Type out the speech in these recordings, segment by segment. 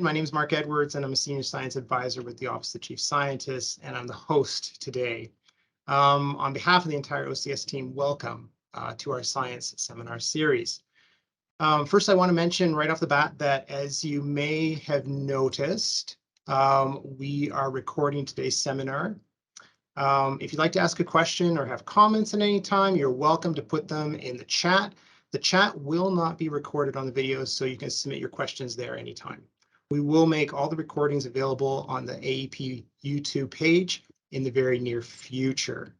My name is Mark Edwards, and I'm a Senior Science Advisor with the Office of Chief Scientist, and I'm the host today. On behalf of the entire OCS team, welcome to our Science Seminar series. First, I want to mention right off the bat that, as you may have noticed, we are recording today's seminar. If you'd like to ask a question or have comments at any time, you're welcome to put them in the chat. The chat will not be recorded on the video, so you can submit your questions there anytime. We will make all the recordings available on the AEP YouTube page in the very near future.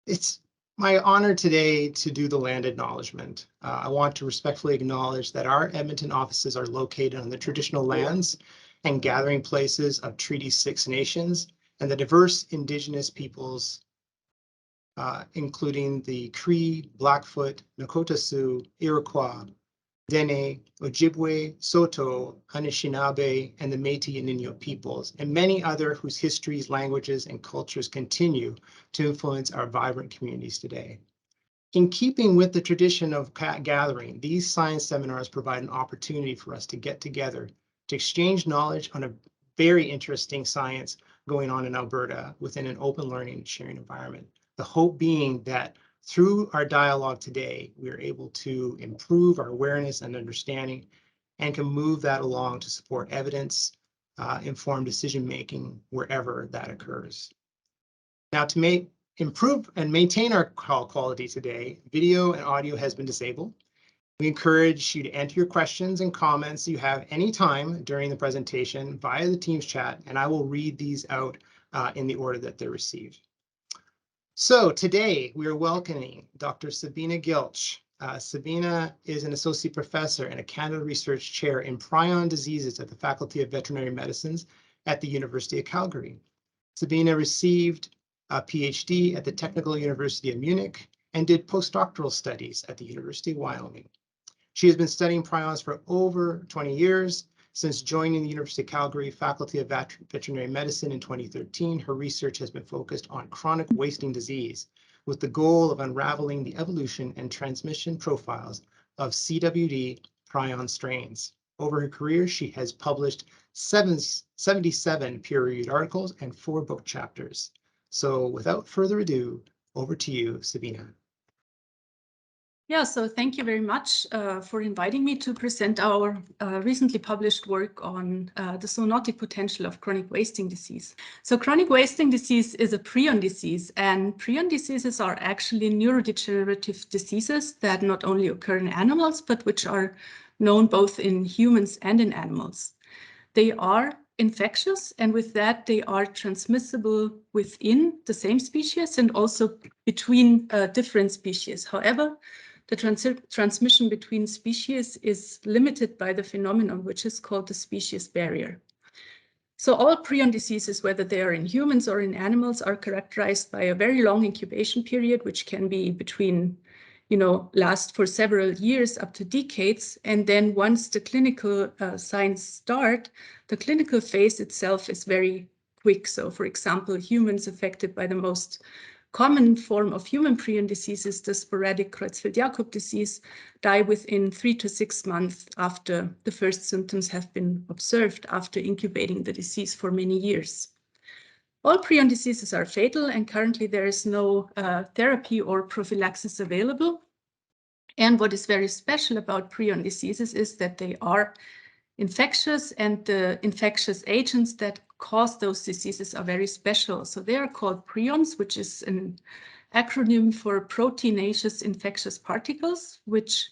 It's my honor today to do the land acknowledgement. I want to respectfully acknowledge that our Edmonton offices are located on the traditional lands and gathering places of Treaty 6 nations and the diverse Indigenous peoples, including the Cree, Blackfoot, Nakota Sioux, Iroquois, Dene, Ojibwe, Saulteaux, Anishinaabe, and the Métis and Inuit peoples, and many other whose histories, languages, and cultures continue to influence our vibrant communities today. In keeping with the tradition of gathering, these science seminars provide an opportunity for us to get together to exchange knowledge on a very interesting science going on in Alberta within an open learning and sharing environment. The hope being that through our dialogue today, we are able to improve our awareness and understanding and can move that along to support evidence, informed decision-making wherever that occurs. Now, to improve and maintain our call quality today, video and audio has been disabled. We encourage you to enter your questions and comments you have anytime during the presentation via the Teams chat, and I will read these out in the order that they're received. So today we are welcoming Dr. Sabine Gilch. Sabine is an associate professor and a Canada Research Chair in prion diseases at the Faculty of Veterinary Medicine at the University of Calgary. Sabine received a PhD at the Technical University of Munich and did postdoctoral studies at the University of Wyoming. She has been studying prions for over 20 years. Since joining the University of Calgary Faculty of Veterinary Medicine in 2013, her research has been focused on chronic wasting disease with the goal of unraveling the evolution and transmission profiles of CWD prion strains. Over her career, she has published 77 peer-reviewed articles and 4 book chapters. So without further ado, over to you, Sabine. Yeah, so thank you very much for inviting me to present our recently published work on the zoonotic potential of chronic wasting disease. So chronic wasting disease is a prion disease, and prion diseases are actually neurodegenerative diseases that not only occur in animals, but which are known both in humans and in animals. They are infectious, and with that they are transmissible within the same species and also between different species. However, the transmission between species is limited by the phenomenon which is called the species barrier. So all prion diseases, whether they are in humans or in animals, are characterized by a very long incubation period, which can be between, last for several years up to decades. And then once the clinical signs start, the clinical phase itself is very quick. So for example, humans affected by the most common form of human prion diseases, the sporadic Creutzfeldt-Jakob disease, die within 3 to 6 months after the first symptoms have been observed after incubating the disease for many years. All prion diseases are fatal, and currently there is no therapy or prophylaxis available. And what is very special about prion diseases is that they are infectious, and the infectious agents that cause those diseases are very special. So they are called prions, which is an acronym for proteinaceous infectious particles, which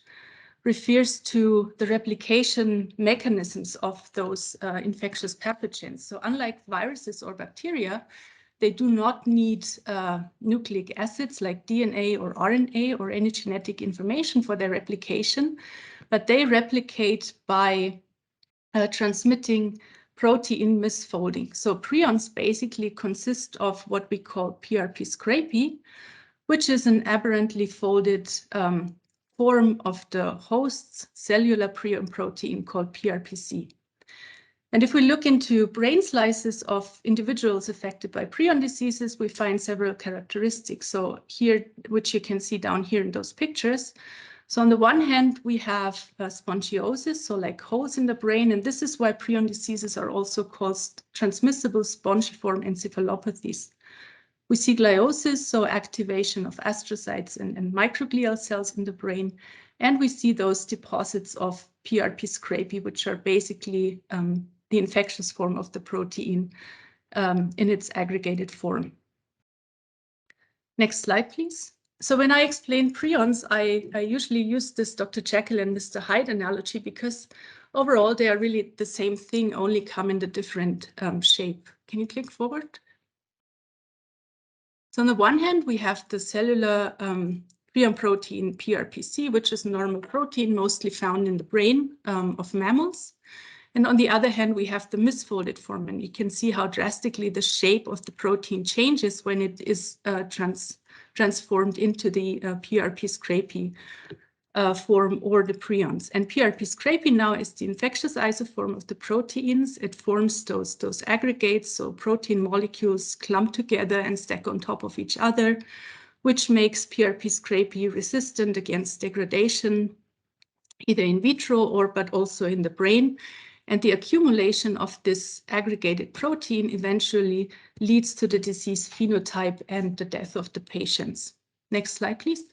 refers to the replication mechanisms of those infectious pathogens. So unlike viruses or bacteria, they do not need nucleic acids like DNA or RNA or any genetic information for their replication, but they replicate by transmitting protein misfolding. So prions basically consist of what we call PrPc, which is an aberrantly folded form of the host's cellular prion protein called PrPc. And if we look into brain slices of individuals affected by prion diseases, we find several characteristics. So here, which you can see down here in those pictures, So on the one hand, we have spongiosis, so like holes in the brain, and this is why prion diseases are also called transmissible spongiform encephalopathies. We see gliosis, so activation of astrocytes and microglial cells in the brain, and we see those deposits of PrPc, which are basically the infectious form of the protein in its aggregated form. Next slide, please. So when I explain prions, I usually use this Dr. Jekyll and Mr. Hyde analogy because overall they are really the same thing, only come in a different shape. Can you click forward? So on the one hand, we have the cellular prion protein PrPc, which is a normal protein mostly found in the brain of mammals. And on the other hand, we have the misfolded form, and you can see how drastically the shape of the protein changes when it is transformed into the PrPc form or the prions. And PrPc now is the infectious isoform of the proteins. It forms those aggregates, so protein molecules clump together and stack on top of each other, which makes PrPc resistant against degradation, either in vitro but also in the brain. And the accumulation of this aggregated protein eventually leads to the disease phenotype and the death of the patients. Next slide, please.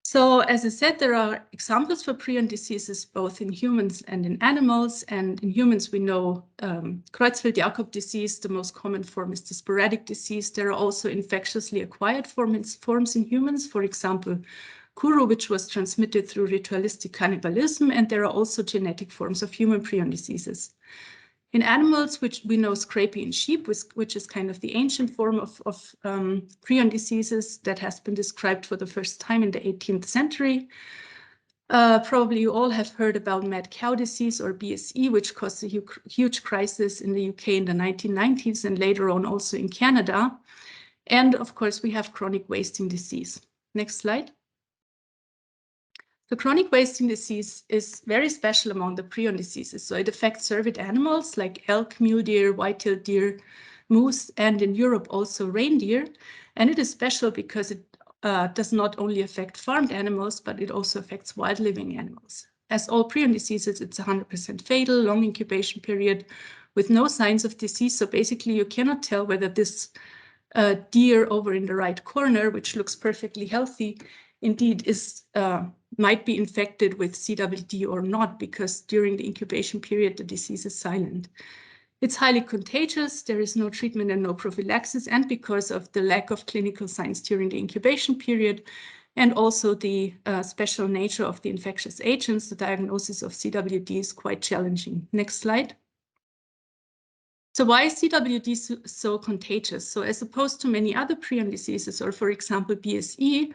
So as I said, there are examples for prion diseases both in humans and in animals. And in humans, we know Creutzfeldt-Jakob disease, the most common form is the sporadic disease. There are also infectiously acquired forms in humans, for example, Kuru, which was transmitted through ritualistic cannibalism, and there are also genetic forms of human prion diseases. In animals, which we know scrapie in sheep, which is kind of the ancient form of prion diseases that has been described for the first time in the 18th century. Probably you all have heard about mad cow disease or BSE, which caused a huge crisis in the UK in the 1990s and later on also in Canada. And of course, we have chronic wasting disease. Next slide. The chronic wasting disease is very special among the prion diseases. So it affects cervid animals like elk, mule deer, white-tailed deer, moose, and in Europe also reindeer. And it is special because it does not only affect farmed animals, but it also affects wild living animals. As all prion diseases, it's 100% fatal, long incubation period with no signs of disease. So basically you cannot tell whether this deer over in the right corner, which looks perfectly healthy, indeed might be infected with CWD or not, because during the incubation period, the disease is silent. It's highly contagious. There is no treatment and no prophylaxis. And because of the lack of clinical signs during the incubation period, and also the special nature of the infectious agents, the diagnosis of CWD is quite challenging. Next slide. So why is CWD so contagious? So as opposed to many other prion diseases, or for example, BSE,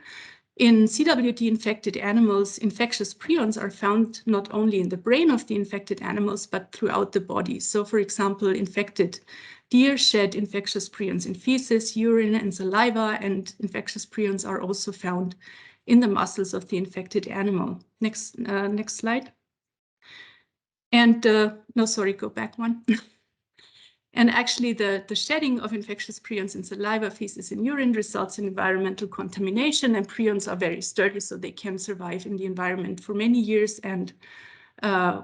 in CWD-infected animals, infectious prions are found not only in the brain of the infected animals, but throughout the body. So for example, infected deer shed infectious prions in feces, urine, and saliva, and infectious prions are also found in the muscles of the infected animal. Next slide. And no, sorry, go back one. And actually, the shedding of infectious prions in saliva, feces, and urine results in environmental contamination, and prions are very sturdy, so they can survive in the environment for many years, and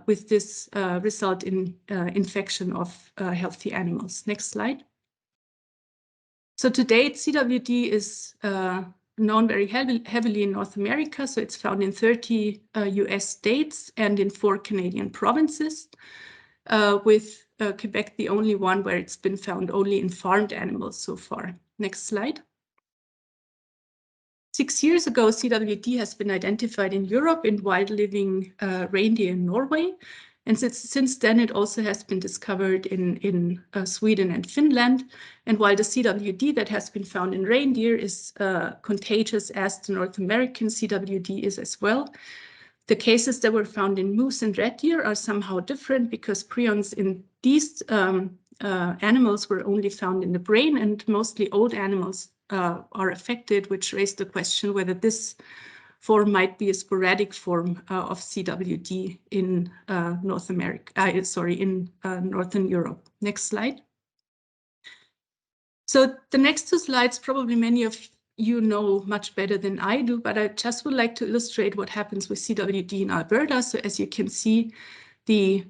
with this result in infection of healthy animals. Next slide. So to date, CWD is known very heavily in North America, so it's found in 30 US states and in 4 Canadian provinces, with Quebec the only one where it's been found only in farmed animals so far. Next slide. 6 years ago, CWD has been identified in Europe in wild living reindeer in Norway. And since then, it also has been discovered in Sweden and Finland. And while the CWD that has been found in reindeer is contagious as the North American CWD is as well, the cases that were found in moose and red deer are somehow different because prions in these animals were only found in the brain, and mostly old animals are affected, which raised the question whether this form might be a sporadic form of CWD in North America, in Northern Europe. Next slide. So the next 2 slides, probably many of you know much better than I do, but I just would like to illustrate what happens with CWD in Alberta. So as you can see, the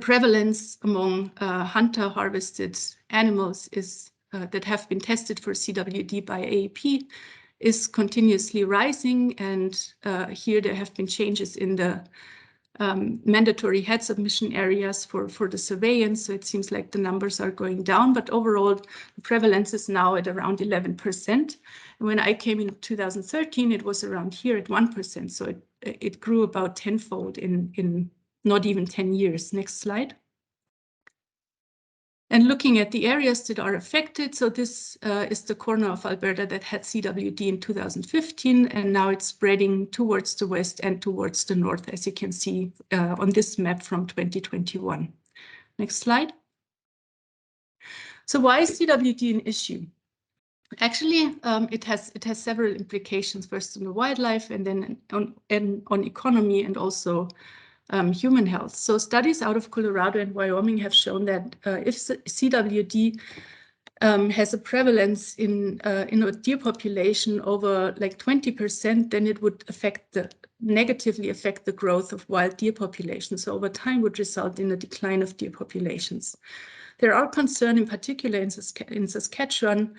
prevalence among hunter harvested animals is that have been tested for CWD by AEP is continuously rising. And here there have been changes in the mandatory head submission areas for the surveillance. So it seems like the numbers are going down, but overall the prevalence is now at around 11%. And when I came in 2013, it was around here at 1%. So it grew about tenfold in not even 10 years. Next slide. And looking at the areas that are affected, so this is the corner of Alberta that had CWD in 2015, and now it's spreading towards the west and towards the north, as you can see on this map from 2021. Next slide. So why is CWD an issue? Actually, it has several implications, first on the wildlife and then on economy and also human health. So studies out of Colorado and Wyoming have shown that if CWD has a prevalence in a deer population over like 20%, then it would negatively affect the growth of wild deer populations. So over time would result in a decline of deer populations. There are concerns in particular in Saskatchewan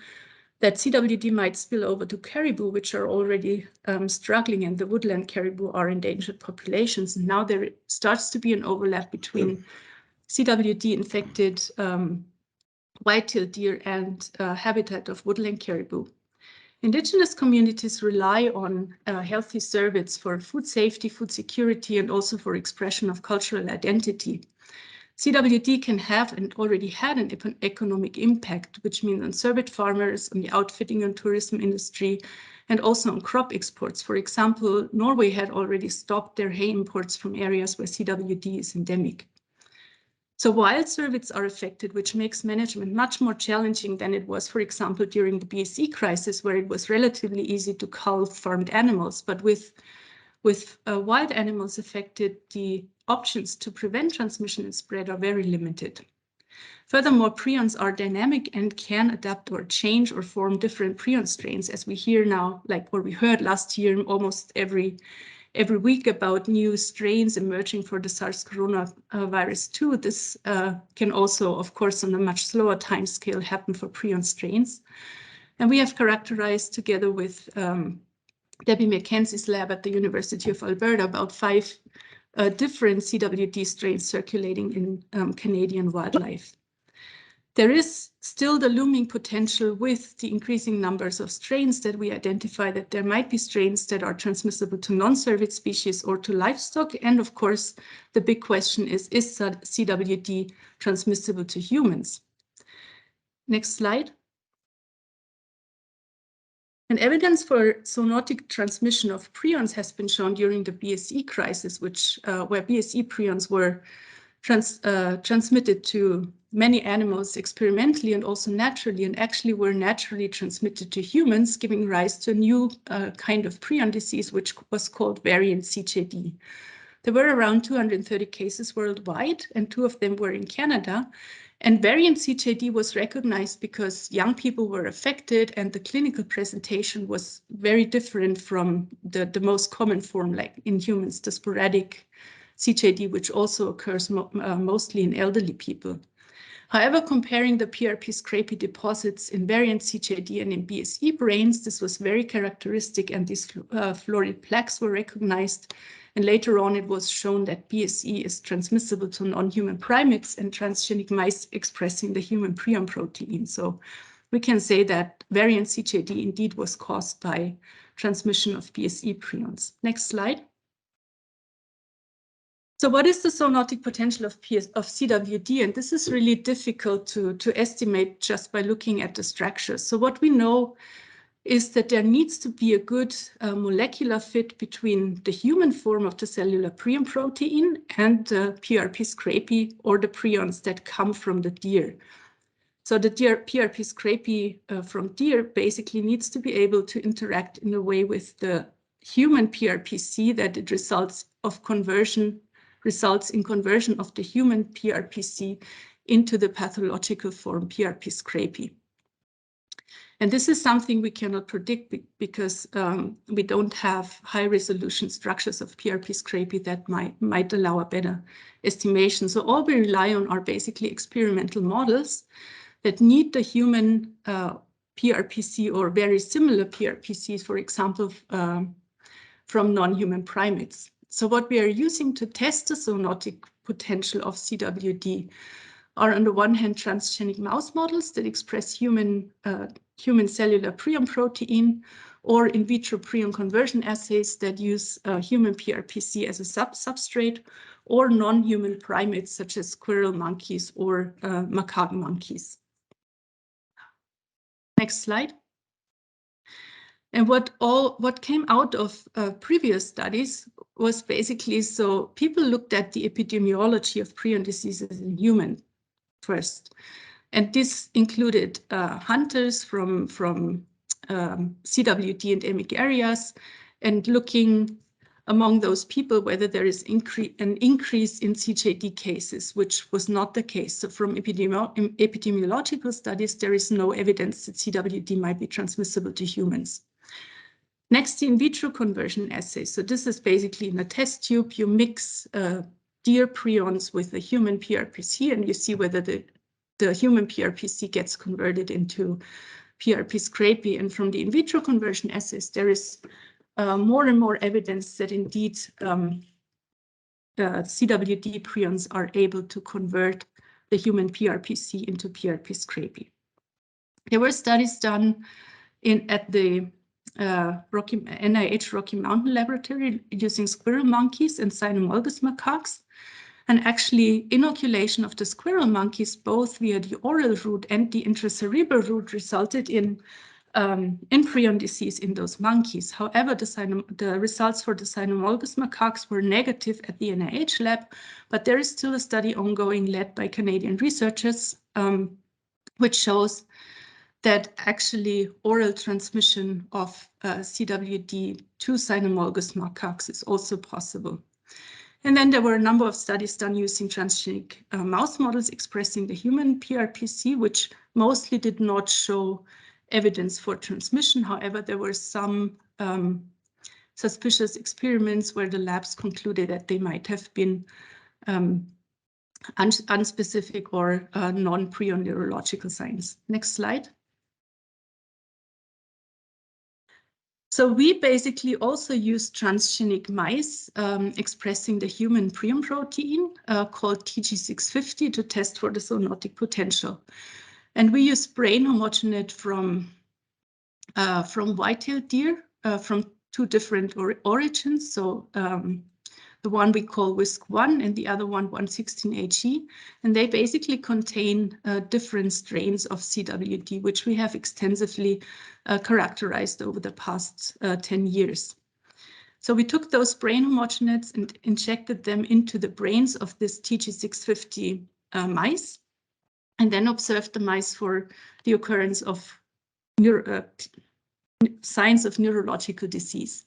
that CWD might spill over to caribou, which are already struggling, and the woodland caribou are endangered populations. And now there starts to be an overlap between CWD-infected white-tailed deer and habitat of woodland caribou. Indigenous communities rely on healthy cervids for food safety, food security, and also for expression of cultural identity. CWD can have and already had an economic impact, which means on cervid farmers, on the outfitting and tourism industry, and also on crop exports. For example, Norway had already stopped their hay imports from areas where CWD is endemic. So wild cervids are affected, which makes management much more challenging than it was, for example, during the BSE crisis, where it was relatively easy to cull farmed animals. But with wild animals affected, the options to prevent transmission and spread are very limited. Furthermore, prions are dynamic and can adapt or change or form different prion strains, as we hear now, like what we heard last year, almost every week about new strains emerging for the SARS coronavirus 2. This can also, of course, on a much slower time scale happen for prion strains. And we have characterized together with Debbie McKenzie's lab at the University of Alberta about 5 different CWD strains circulating in Canadian wildlife. There is still the looming potential with the increasing numbers of strains that we identify that there might be strains that are transmissible to non-cervid species or to livestock. And of course, the big question is CWD transmissible to humans? Next slide. And evidence for zoonotic transmission of prions has been shown during the BSE crisis, where BSE prions were transmitted to many animals experimentally and also naturally, and actually were naturally transmitted to humans, giving rise to a new kind of prion disease, which was called variant CJD. There were around 230 cases worldwide, and 2 of them were in Canada. And variant CJD was recognized because young people were affected and the clinical presentation was very different from the most common form, like in humans, the sporadic CJD, which also occurs mostly in elderly people. However, comparing the PrPc deposits in variant CJD and in BSE brains, this was very characteristic, and these florid plaques were recognized. And later on, it was shown that BSE is transmissible to non-human primates and transgenic mice expressing the human prion protein. So we can say that variant CJD indeed was caused by transmission of BSE prions. Next slide. So what is the zoonotic potential of CWD? And this is really difficult to estimate just by looking at the structures. So what we know is that there needs to be a good molecular fit between the human form of the cellular prion protein and the PrPc or the prions that come from the deer. So the PrPc from deer basically needs to be able to interact in a way with the human PrPc that it results in conversion of the human PrPc into the pathological form PrPc. And this is something we cannot predict because we don't have high-resolution structures of PrPc that might allow a better estimation. So all we rely on are basically experimental models that need the human PrPc or very similar PrPcs, for example, from non-human primates. So what we are using to test the zoonotic potential of CWD are, on the one hand, transgenic mouse models that express human cellular prion protein, or in vitro prion conversion assays that use human PrPc as a substrate, or non-human primates such as squirrel monkeys or macaque monkeys. Next slide. And what came out of previous studies was basically, so people looked at the epidemiology of prion diseases in humans first. And this included hunters from CWD endemic areas, and looking among those people whether there is an increase in CJD cases, which was not the case. So from epidemiological studies, there is no evidence that CWD might be transmissible to humans. Next, the in vitro conversion assay. So this is basically in a test tube, you mix deer prions with a human PrPc, and you see whether the human PrPc gets converted into PrPc. And from the in vitro conversion assays, there is more and more evidence that indeed CWD prions are able to convert the human PrPc into PrPc. There were studies done at the NIH Rocky Mountain Laboratory using squirrel monkeys and cynomolgus macaques. And actually, inoculation of the squirrel monkeys, both via the oral route and the intracerebral route, resulted in prion disease in those monkeys. However, the results for the cynomolgus macaques were negative at the NIH lab, but there is still a study ongoing led by Canadian researchers, which shows that actually oral transmission of CWD to cynomolgus macaques is also possible. And then there were a number of studies done using transgenic mouse models expressing the human PrPc, which mostly did not show evidence for transmission. However, there were some suspicious experiments where the labs concluded that they might have been unspecific or non-prion neurological signs. Next slide. So we basically also use transgenic mice expressing the human prion protein called TG650 to test for the zoonotic potential. And we use brain homogenate from white-tailed deer from two different origins. So the one we call WISC1 and the other one 116AG. And they basically contain different strains of CWD, which we have extensively characterized over the past 10 years. So we took those brain homogenates and injected them into the brains of this TG650 mice, and then observed the mice for the occurrence of signs of neurological disease.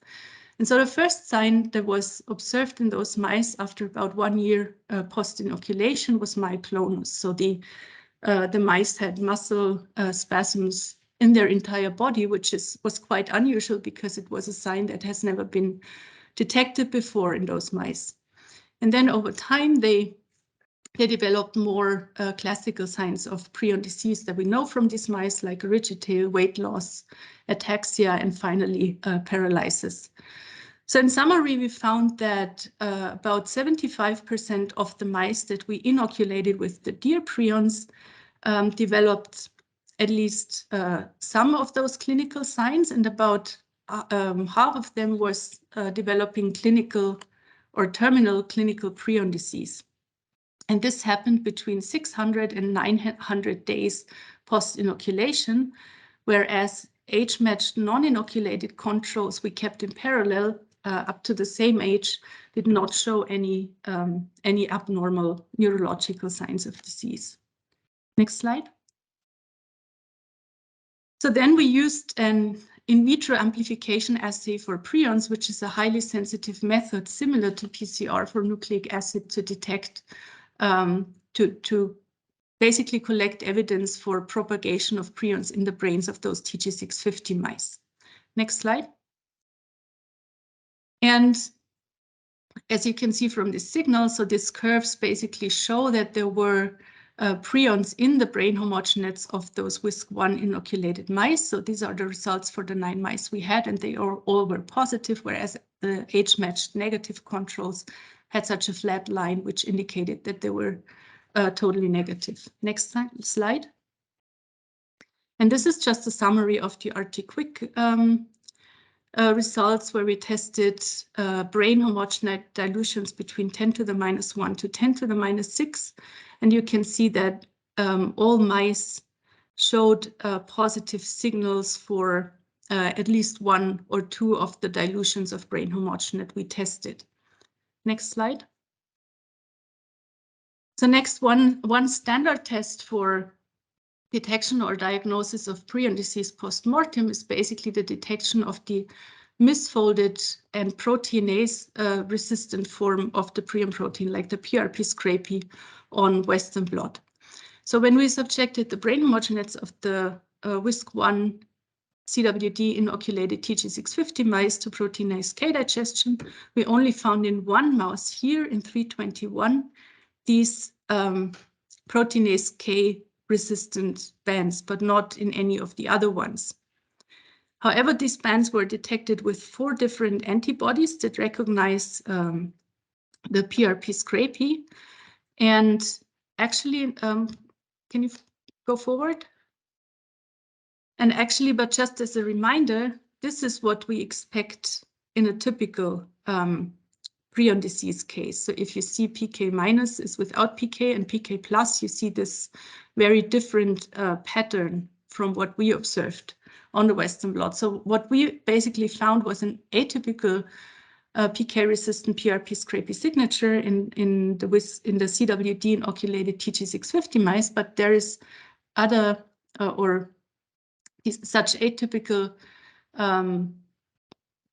And so the first sign that was observed in those mice after about 1 year post-inoculation was myoclonus. So the mice had muscle spasms in their entire body, which was quite unusual because it was a sign that has never been detected before in those mice. And then over time, they developed more classical signs of prion disease that we know from these mice, like rigid tail, weight loss, ataxia, and finally paralysis. So in summary, we found that about 75% of the mice that we inoculated with the deer prions developed at least some of those clinical signs, and about half of them was developing clinical or terminal clinical prion disease. And this happened between 600 and 900 days post-inoculation, whereas age-matched non-inoculated controls we kept in parallel up to the same age did not show any abnormal neurological signs of disease. Next slide. So then we used an in vitro amplification assay for prions, which is a highly sensitive method similar to PCR for nucleic acid to detect, to basically collect evidence for propagation of prions in the brains of those TG650 mice. Next slide. And as you can see from this signal, so these curves basically show that there were prions in the brain homogenates of those WISC-1 inoculated mice. So these are the results for the 9 mice we had, and they all were positive, whereas the age-matched negative controls had such a flat line, which indicated that they were totally negative. Next slide. And this is just a summary of the RT-QuIC results, where we tested brain homogenate dilutions between 10 to the -1 to 10 to the -6. And you can see that all mice showed positive signals for at least 1 or 2 of the dilutions of brain homogenate we tested. Next slide. So next, one standard test for detection or diagnosis of prion disease post-mortem is basically the detection of the misfolded and proteinase resistant form of the prion protein, like the PrPc on Western blot. So when we subjected the brain homogenates of the WISC-1 CWD inoculated TG650 mice to proteinase K digestion, we only found in 1 mouse here in 321 these proteinase K resistant bands, but not in any of the other ones. However, these bands were detected with 4 different antibodies that recognize the PrPc. And actually, can you go forward? And actually, but just as a reminder, this is what we expect in a typical prion disease case. So if you see PK minus is without PK and PK plus, you see this very different pattern from what we observed on the Western blot. So what we basically found was an atypical PK-resistant PrPc signature in the CWD inoculated TG650 mice, but there is other such atypical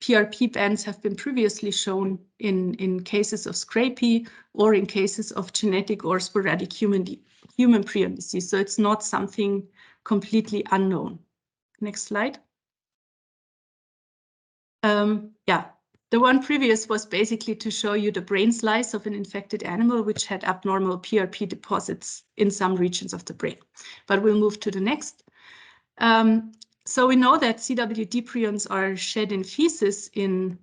PrP bands have been previously shown in cases of scrapie or in cases of genetic or sporadic human prion disease. So it's not something completely unknown. Next slide. Yeah, the one previous was basically to show you the brain slice of an infected animal which had abnormal PrP deposits in some regions of the brain. But we'll move to the next. So we know that CWD prions are shed in feces in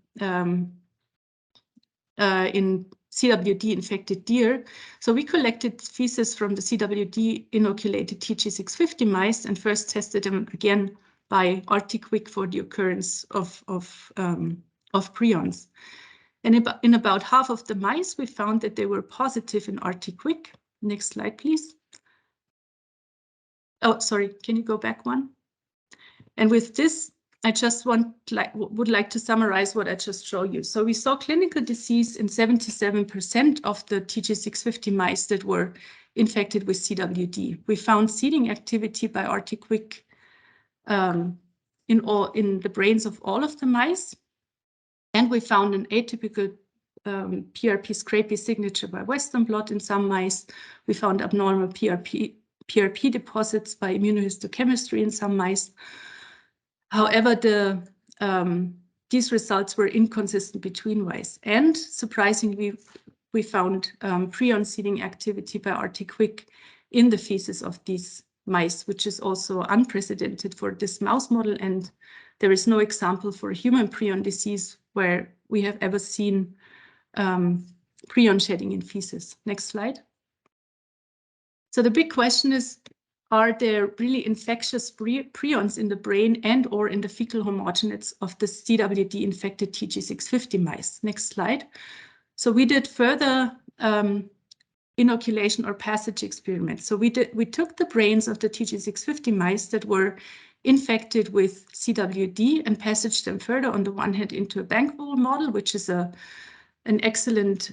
CWD infected deer. So we collected feces from the CWD inoculated TG650 mice and first tested them again by RT-QuIC for the occurrence of prions. And in about half of the mice, we found that they were positive in RT-QuIC. Next slide, please. Oh, sorry, can you go back one? And with this, I just would like to summarize what I just showed you. So we saw clinical disease in 77% of the TG650 mice that were infected with CWD. We found seeding activity by RT-QuIC in the brains of all of the mice. And we found an atypical PrPc signature by Western blot in some mice. We found abnormal PrP deposits by immunohistochemistry in some mice. However, these results were inconsistent between mice. And surprisingly, we found prion seeding activity by RT-QuIC in the feces of these mice, which is also unprecedented for this mouse model. And there is no example for human prion disease where we have ever seen prion shedding in feces. Next slide. So the big question is, are there really infectious prions in the brain and or in the fecal homogenates of the CWD infected TG650 mice? Next slide. So we did further inoculation or passage experiments. So we took the brains of the TG650 mice that were infected with CWD and passaged them further on the one hand into a bankroll model, which is an excellent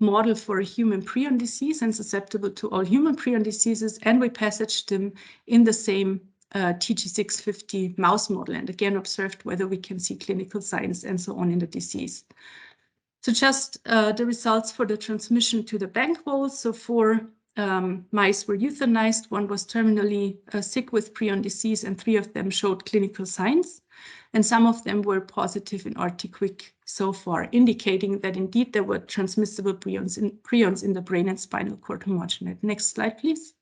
model for a human prion disease and susceptible to all human prion diseases. And we passaged them in the same TG650 mouse model and again observed whether we can see clinical signs and so on in the disease. So just the results for the transmission to the bankroll. So for mice were euthanized. 1 was terminally sick with prion disease, and 3 of them showed clinical signs. And some of them were positive in RT-QuIC so far, indicating that indeed there were transmissible prions in the brain and spinal cord homogenate. Next slide, please.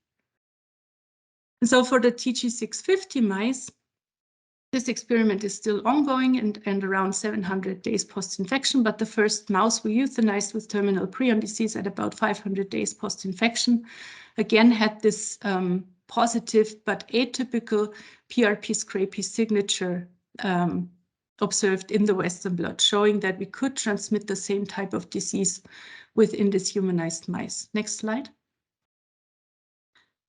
And so for the TG650 mice, this experiment is still ongoing and around 700 days post-infection, but the first mouse we euthanized with terminal prion disease at about 500 days post-infection again had this positive but atypical PrPc signature observed in the Western blot, showing that we could transmit the same type of disease within this humanized mice. Next slide.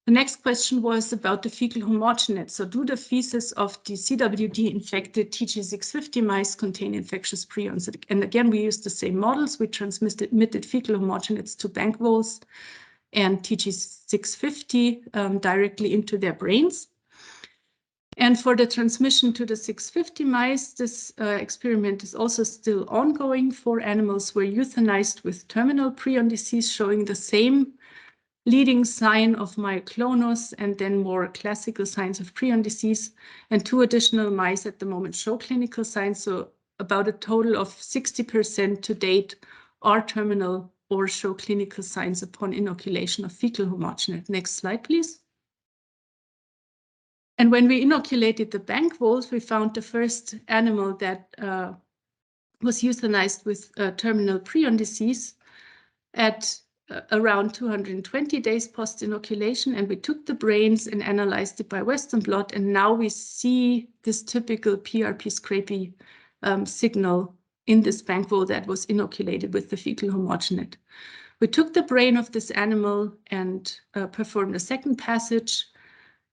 The next question was about the fecal homogenates. So do the feces of the CWD-infected TG650 mice contain infectious prions? And again, we used the same models. We transmitted fecal homogenates to bank voles and TG650 directly into their brains. And for the transmission to the 650 mice, this experiment is also still ongoing. 4 animals were euthanized with terminal prion disease, showing the same leading sign of myoclonus and then more classical signs of prion disease. And 2 additional mice at the moment show clinical signs. So about a total of 60% to date are terminal or show clinical signs upon inoculation of fecal homogenate. Next slide, please. And when we inoculated the bank voles, we found the first animal that was euthanized with terminal prion disease at around 220 days post-inoculation, and we took the brains and analyzed it by Western blot, and now we see this typical PrPc signal in this bank vole that was inoculated with the fecal homogenate. We took the brain of this animal and performed a second passage.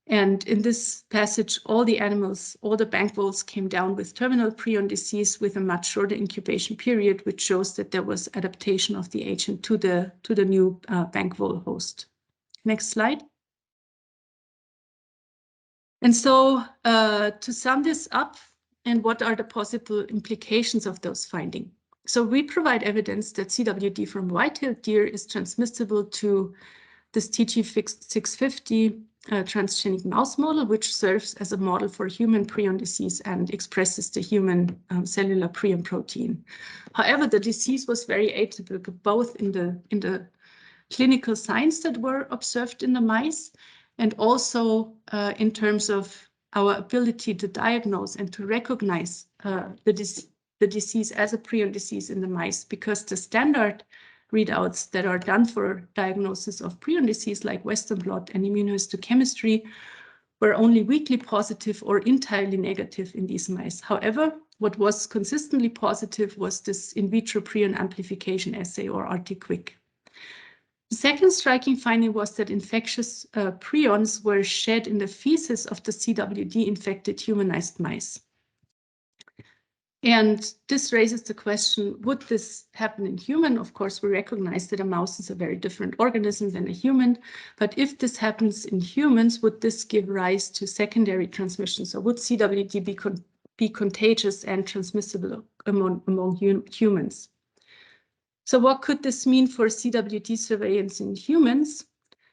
And in this passage, all the animals, all the bank voles came down with terminal prion disease with a much shorter incubation period, which shows that there was adaptation of the agent to the new bank vole host. Next slide. And so to sum this up, and what are the possible implications of those findings? So we provide evidence that CWD from white-tailed deer is transmissible to this TG650 transgenic mouse model, which serves as a model for human prion disease and expresses the human cellular prion protein. However, the disease was very atypical, both in the clinical signs that were observed in the mice, and also in terms of our ability to diagnose and to recognize the disease as a prion disease in the mice, because the standard readouts that are done for diagnosis of prion disease, like Western blot and immunohistochemistry, were only weakly positive or entirely negative in these mice. However, what was consistently positive was this in vitro prion amplification assay, or RT-QuIC. The second striking finding was that infectious prions were shed in the feces of the CWD-infected humanized mice. And this raises the question, would this happen in human? Of course, we recognize that a mouse is a very different organism than a human. But if this happens in humans, would this give rise to secondary transmission? So would CWD be contagious and transmissible among humans? So what could this mean for CWD surveillance in humans?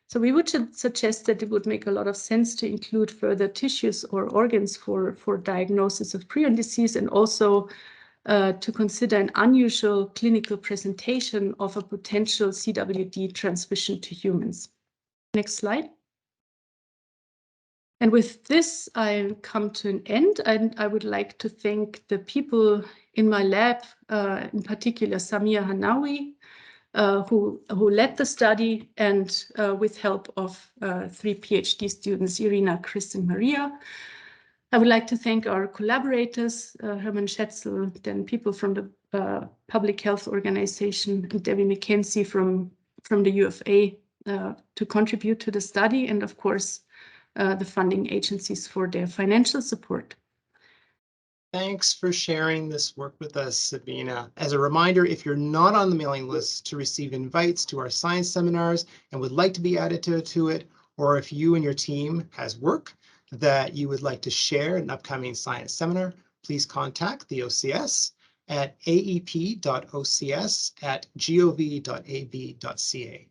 So we would suggest that it would make a lot of sense to include further tissues or organs for diagnosis of prion disease, and also to consider an unusual clinical presentation of a potential CWD transmission to humans. Next slide. And with this, I come to an end, and I would like to thank the people in my lab, in particular Samia Hanawi, who led the study, and with help of 3 PhD students, Irina, Chris, and Maria. I would like to thank our collaborators, Herman Schätzel, then people from the Public Health Organization, and Debbie McKenzie from the UFA to contribute to the study, and of course, the funding agencies for their financial support. Thanks for sharing this work with us, Sabine. As a reminder, if you're not on the mailing list to receive invites to our science seminars and would like to be added to it, or if you and your team has work that you would like to share in an upcoming science seminar, please contact the OCS at aep.ocs@gov.ab.ca.